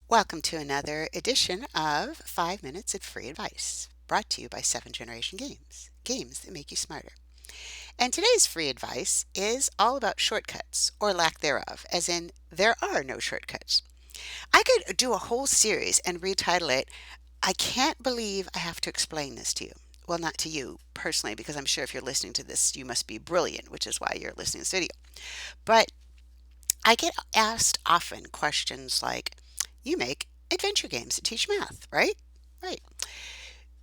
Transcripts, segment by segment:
Welcome to another edition of 5 Minutes of Free Advice, brought to you by 7 Generation Games, games that make you smarter. And today's free advice is all about shortcuts, or lack thereof, as in, there are no shortcuts. I could do a whole series and retitle it, I Can't Believe I Have to Explain This to You. Well, not to you personally, because I'm sure if you're listening to this, you must be brilliant, which is why you're listening to this video. But I get asked often questions like, you make adventure games that teach math, right? Right.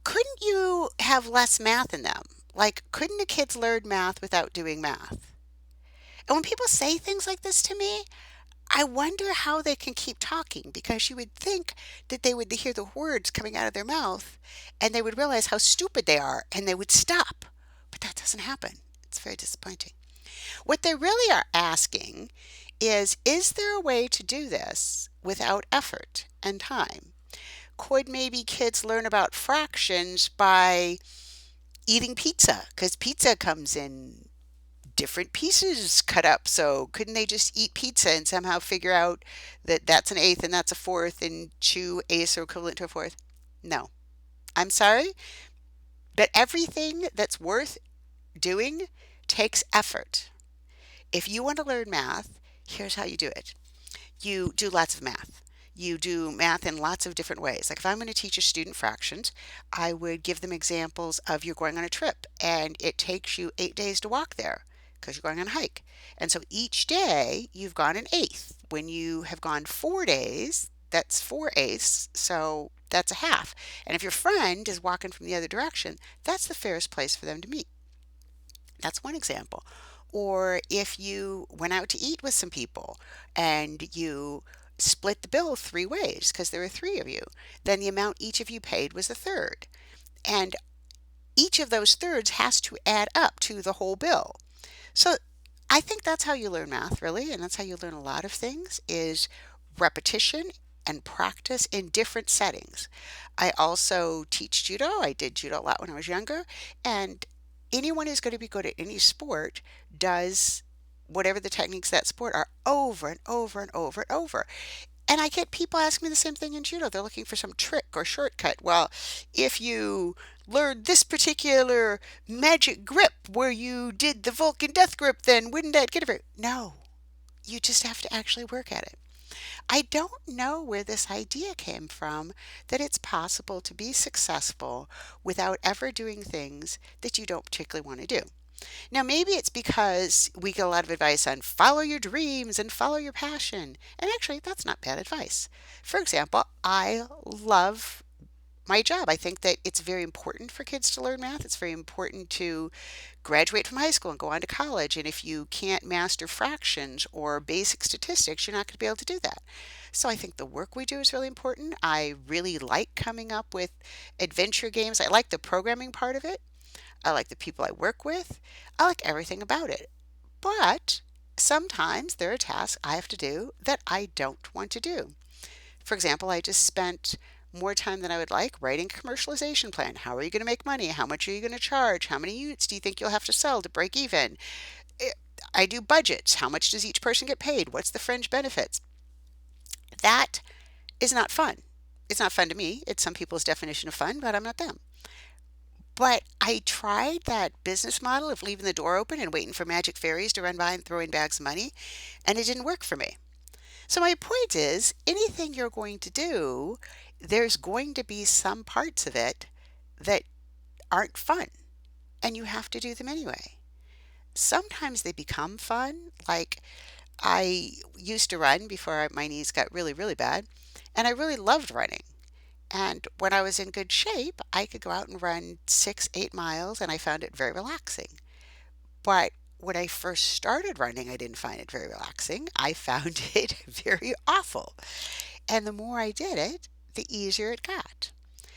Couldn't you have less math in them? Like, couldn't the kids learn math without doing math? And when people say things like this to me, I wonder how they can keep talking because you would think that they would hear the words coming out of their mouth and they would realize how stupid they are and they would stop. But that doesn't happen. It's very disappointing. What they really are asking is there a way to do this without effort and time? Could maybe kids learn about fractions by eating pizza? Because pizza comes in different pieces cut up. So couldn't they just eat pizza and somehow figure out that that's an eighth and that's a fourth and two eighths are equivalent to a fourth? No. I'm sorry, but everything that's worth doing takes effort. If you want to learn math, here's how you do it. You do lots of math. You do math in lots of different ways. Like if I'm going to teach a student fractions, I would give them examples of you're going on a trip and it takes you 8 days to walk there because you're going on a hike. And so each day you've gone an eighth. When you have gone 4 days, that's 4 eighths. So that's a half. And if your friend is walking from the other direction, that's the fairest place for them to meet. That's one example. Or if you went out to eat with some people and you split the bill 3 ways because there were three of you, then the amount each of you paid was a third. And each of those thirds has to add up to the whole bill. So I think that's how you learn math, really, and that's how you learn a lot of things is repetition and practice in different settings. I also teach judo. I did judo a lot when I was younger, and anyone who's going to be good at any sport does whatever the techniques of that sport are over and over and over and over. And I get people ask me the same thing in judo. They're looking for some trick or shortcut. Well, if you learned this particular magic grip where you did the Vulcan death grip, then wouldn't that get it? No, you just have to actually work at it. I don't know where this idea came from that it's possible to be successful without ever doing things that you don't particularly want to do. Now, maybe it's because we get a lot of advice on follow your dreams and follow your passion. And actually, that's not bad advice. For example, I love my job. I think that it's very important for kids to learn math. It's very important to graduate from high school and go on to college. And if you can't master fractions or basic statistics, you're not going to be able to do that. So I think the work we do is really important. I really like coming up with adventure games. I like the programming part of it. I like the people I work with. I like everything about it. But sometimes there are tasks I have to do that I don't want to do. For example, I just spent more time than I would like writing a commercialization plan. How are you going to make money? How much are you going to charge? How many units do you think you'll have to sell to break even? Eh, I do budgets. How much does each person get paid? What's the fringe benefits? That is not fun. It's not fun to me. It's some people's definition of fun, but I'm not them. But I tried that business model of leaving the door open and waiting for magic fairies to run by and throw in bags of money, and it didn't work for me. So my point is, anything you're going to do, there's going to be some parts of it that aren't fun, and you have to do them anyway. Sometimes they become fun. Like I used to run before my knees got really, really bad, and I really loved running. And when I was in good shape, I could go out and run 6, 8 miles, and I found it very relaxing. But when I first started running, I didn't find it very relaxing. I found it very awful. And the more I did it, the easier it got.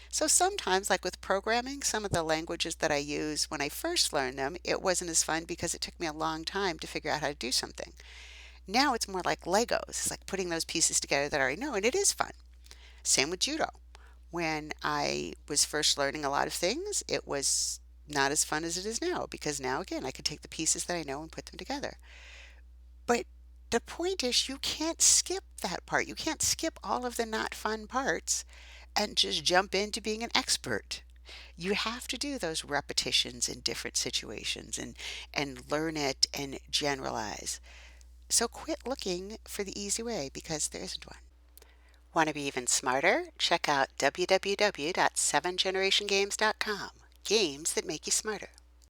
So sometimes, like with programming, some of the languages that I use when I first learned them, it wasn't as fun because it took me a long time to figure out how to do something. Now it's more like Legos. It's like putting those pieces together that I already know, and it is fun. Same with judo. When I was first learning a lot of things, it was not as fun as it is now because now, again, I can take the pieces that I know and put them together. But The point is you can't skip that part. You can't skip all of the not fun parts and just jump into being an expert. You have to do those repetitions in different situations and learn it and generalize. So quit looking for the easy way because there isn't one. Want to be even smarter? Check out www.7generationgames.com. Games that make you smarter.